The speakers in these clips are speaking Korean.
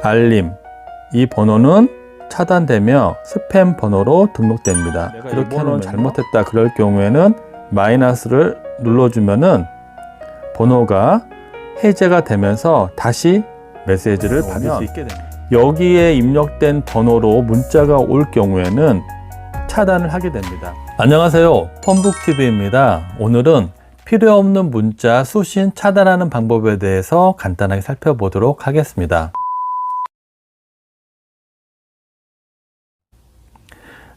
알림, 이 번호는 차단되며 스팸 번호로 등록됩니다. 이렇게 하면 잘못했다 그럴 경우에는 마이너스를 눌러주면은 번호가 해제가 되면서 다시 메시지를 받을 수 있게 됩니다. 여기에 입력된 번호로 문자가 올 경우에는 차단을 하게 됩니다. 안녕하세요, 펌북TV입니다. 오늘은 필요 없는 문자 수신 차단하는 방법에 대해서 간단하게 살펴보도록 하겠습니다.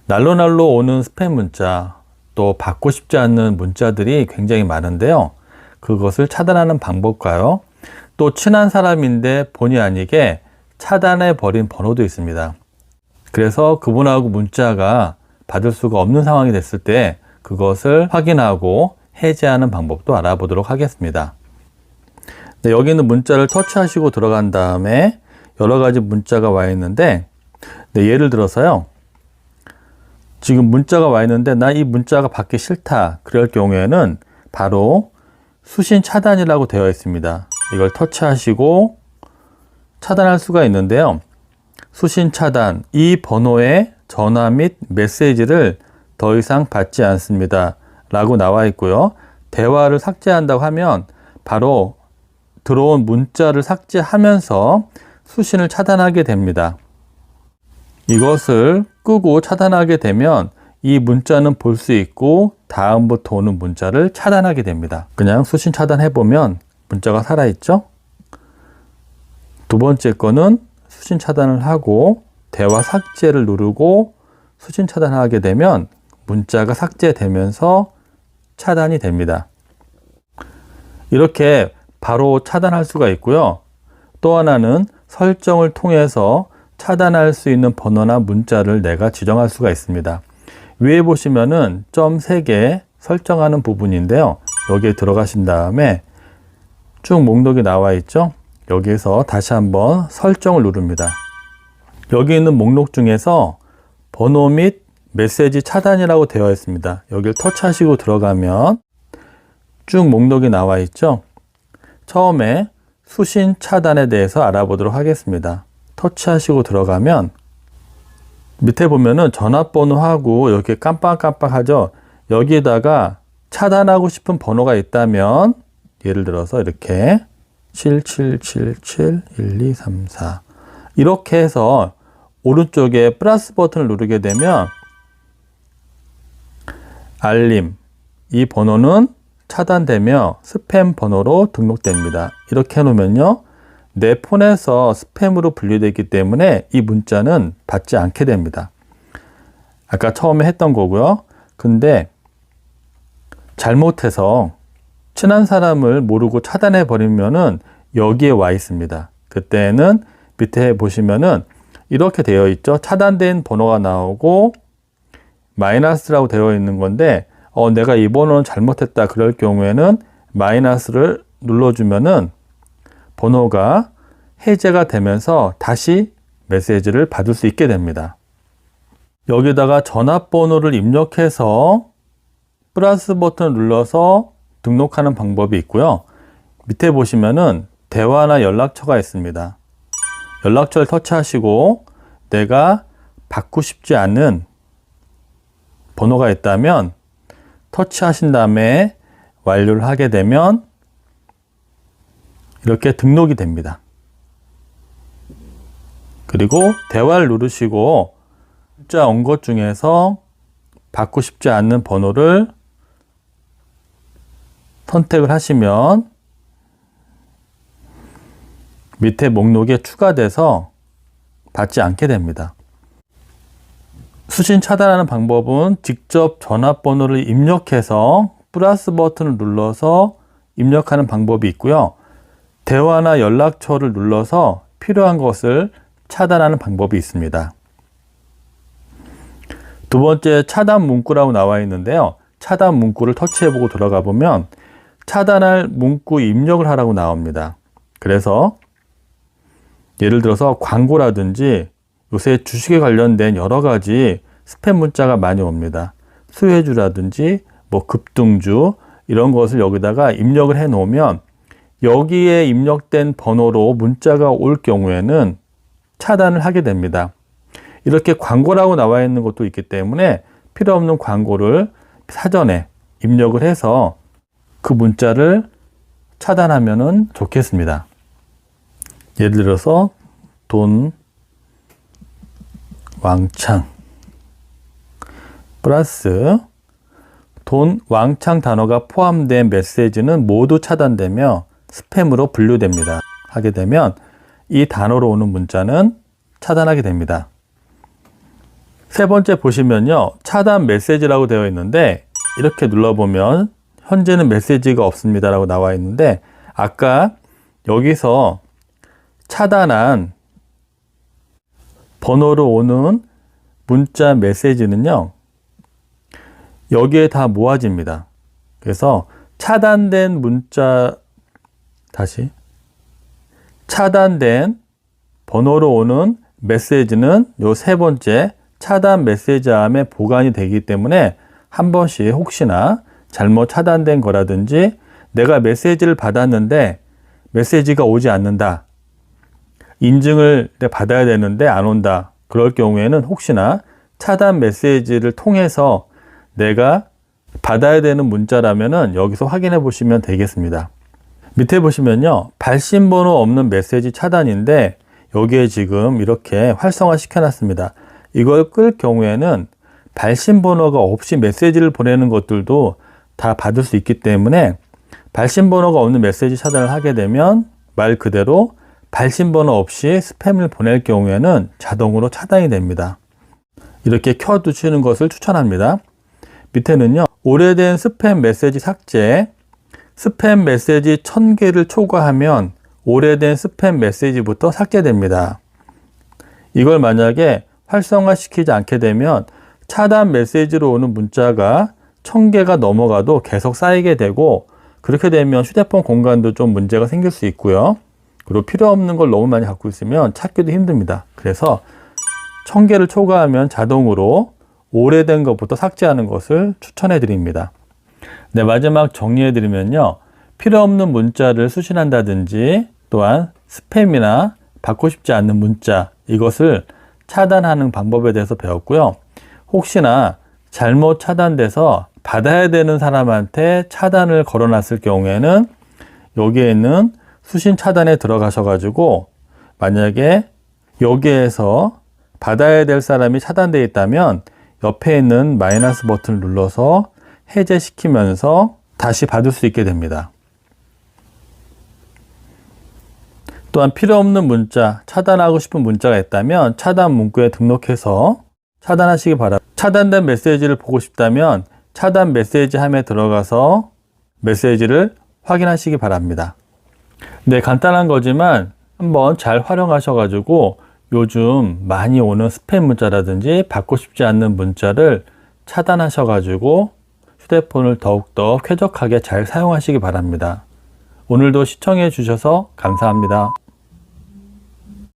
날로날로 오는 스팸 문자, 또 받고 싶지 않는 문자들이 굉장히 많은데요. 그것을 차단하는 방법과요, 또 친한 사람인데 본의 아니게 차단해 버린 번호도 있습니다. 그래서 그분하고 문자가 받을 수가 없는 상황이 됐을 때 그것을 확인하고 해제하는 방법도 알아보도록 하겠습니다. 네, 여기 있는 문자를 터치하시고 들어간 다음에 여러 가지 문자가 와 있는데, 네, 예를 들어서요, 지금 문자가 와 있는데 나 이 문자가 받기 싫다 그럴 경우에는 바로 수신 차단이라고 되어 있습니다. 이걸 터치하시고 차단할 수가 있는데요, 수신 차단, 이 번호의 전화 및 메시지를 더 이상 받지 않습니다 라고 나와 있고요. 대화를 삭제한다고 하면 바로 들어온 문자를 삭제하면서 수신을 차단하게 됩니다. 이것을 끄고 차단하게 되면 이 문자는 볼 수 있고 다음부터 오는 문자를 차단하게 됩니다. 그냥 수신 차단해 보면 문자가 살아있죠? 두 번째 거는 수신 차단을 하고 대화 삭제를 누르고 수신 차단하게 되면 문자가 삭제되면서 차단이 됩니다. 이렇게 바로 차단할 수가 있고요. 또 하나는 설정을 통해서 차단할 수 있는 번호나 문자를 내가 지정할 수가 있습니다. 위에 보시면은 점 3개 설정하는 부분인데요. 여기에 들어가신 다음에 쭉 목록이 나와 있죠. 여기에서 다시 한번 설정을 누릅니다. 여기 있는 목록 중에서 번호 및 메시지 차단이라고 되어 있습니다. 여기를 터치하시고 들어가면 쭉 목록이 나와 있죠. 처음에 수신 차단에 대해서 알아보도록 하겠습니다. 터치하시고 들어가면 밑에 보면은 전화번호하고 이렇게 깜빡깜빡하죠. 여기에다가 차단하고 싶은 번호가 있다면 예를 들어서 이렇게 77771234 이렇게 해서 오른쪽에 플러스 버튼을 누르게 되면 알림, 이 번호는 차단되며 스팸 번호로 등록됩니다. 이렇게 해놓으면요, 내 폰에서 스팸으로 분류되기 때문에 이 문자는 받지 않게 됩니다. 아까 처음에 했던 거고요. 근데 잘못해서 친한 사람을 모르고 차단해 버리면은 여기에 와 있습니다. 그때는 밑에 보시면은 이렇게 되어 있죠. 차단된 번호가 나오고 마이너스라고 되어 있는 건데, 내가 이 번호는 잘못했다 그럴 경우에는 마이너스를 눌러주면은 번호가 해제가 되면서 다시 메시지를 받을 수 있게 됩니다. 여기다가 전화번호를 입력해서 플러스 버튼을 눌러서 등록하는 방법이 있고요. 밑에 보시면은 대화나 연락처가 있습니다. 연락처를 터치하시고 내가 받고 싶지 않은 번호가 있다면 터치하신 다음에 완료를 하게 되면 이렇게 등록이 됩니다. 그리고 대화를 누르시고 문자 온 것 중에서 받고 싶지 않는 번호를 선택을 하시면 밑에 목록에 추가돼서 받지 않게 됩니다. 수신 차단하는 방법은 직접 전화번호를 입력해서 플러스 버튼을 눌러서 입력하는 방법이 있고요. 대화나 연락처를 눌러서 필요한 것을 차단하는 방법이 있습니다. 두 번째, 차단 문구라고 나와 있는데요. 차단 문구를 터치해보고 들어가 보면 차단할 문구 입력을 하라고 나옵니다. 그래서 예를 들어서 광고라든지 요새 주식에 관련된 여러 가지 스팸 문자가 많이 옵니다. 수혜주라든지 뭐 급등주 이런 것을 여기다가 입력을 해 놓으면 여기에 입력된 번호로 문자가 올 경우에는 차단을 하게 됩니다. 이렇게 광고라고 나와 있는 것도 있기 때문에 필요 없는 광고를 사전에 입력을 해서 그 문자를 차단하면 좋겠습니다. 예를 들어서 돈 왕창 플러스 돈 왕창 단어가 포함된 메시지는 모두 차단되며 스팸으로 분류됩니다. 하게 되면 이 단어로 오는 문자는 차단하게 됩니다. 세 번째 보시면요, 차단 메시지라고 되어 있는데 이렇게 눌러보면 현재는 메시지가 없습니다 라고 나와 있는데, 아까 여기서 차단한 번호로 오는 문자 메시지는요, 여기에 다 모아집니다. 그래서 차단된 문자, 다시 차단된 번호로 오는 메시지는 요 세 번째 차단 메시지함에 보관이 되기 때문에 한 번씩 혹시나 잘못 차단된 거라든지 내가 메시지를 받았는데 메시지가 오지 않는다, 인증을 받아야 되는데 안 온다, 그럴 경우에는 혹시나 차단 메시지를 통해서 내가 받아야 되는 문자라면은 여기서 확인해 보시면 되겠습니다. 밑에 보시면요, 발신번호 없는 메시지 차단인데 여기에 지금 이렇게 활성화 시켜 놨습니다. 이걸 끌 경우에는 발신번호가 없이 메시지를 보내는 것들도 다 받을 수 있기 때문에 발신번호가 없는 메시지 차단을 하게 되면 말 그대로 발신번호 없이 스팸을 보낼 경우에는 자동으로 차단이 됩니다. 이렇게 켜두시는 것을 추천합니다. 밑에는요, 오래된 스팸 메시지 삭제, 스팸 메시지 1000개를 초과하면 오래된 스팸 메시지부터 삭제됩니다. 이걸 만약에 활성화시키지 않게 되면 차단 메시지로 오는 문자가 1000개가 넘어가도 계속 쌓이게 되고, 그렇게 되면 휴대폰 공간도 좀 문제가 생길 수 있고요. 그리고 필요 없는 걸 너무 많이 갖고 있으면 찾기도 힘듭니다. 그래서 1000개를 초과하면 자동으로 오래된 것부터 삭제하는 것을 추천해 드립니다. 네, 마지막 정리해 드리면요, 필요 없는 문자를 수신한다든지 또한 스팸이나 받고 싶지 않는 문자, 이것을 차단하는 방법에 대해서 배웠고요. 혹시나 잘못 차단돼서 받아야 되는 사람한테 차단을 걸어놨을 경우에는 여기에 있는 수신 차단에 들어가셔가지고 만약에 여기에서 받아야 될 사람이 차단되어 있다면 옆에 있는 마이너스 버튼을 눌러서 해제시키면서 다시 받을 수 있게 됩니다. 또한 필요 없는 문자, 차단하고 싶은 문자가 있다면 차단 문구에 등록해서 차단하시기 바랍니다. 차단된 메시지를 보고 싶다면 차단 메시지 함에 들어가서 메시지를 확인하시기 바랍니다. 네, 간단한 거지만 한번 잘 활용하셔가지고 요즘 많이 오는 스팸 문자라든지 받고 싶지 않는 문자를 차단하셔가지고 휴대폰을 더욱더 쾌적하게 잘 사용하시기 바랍니다. 오늘도 시청해 주셔서 감사합니다.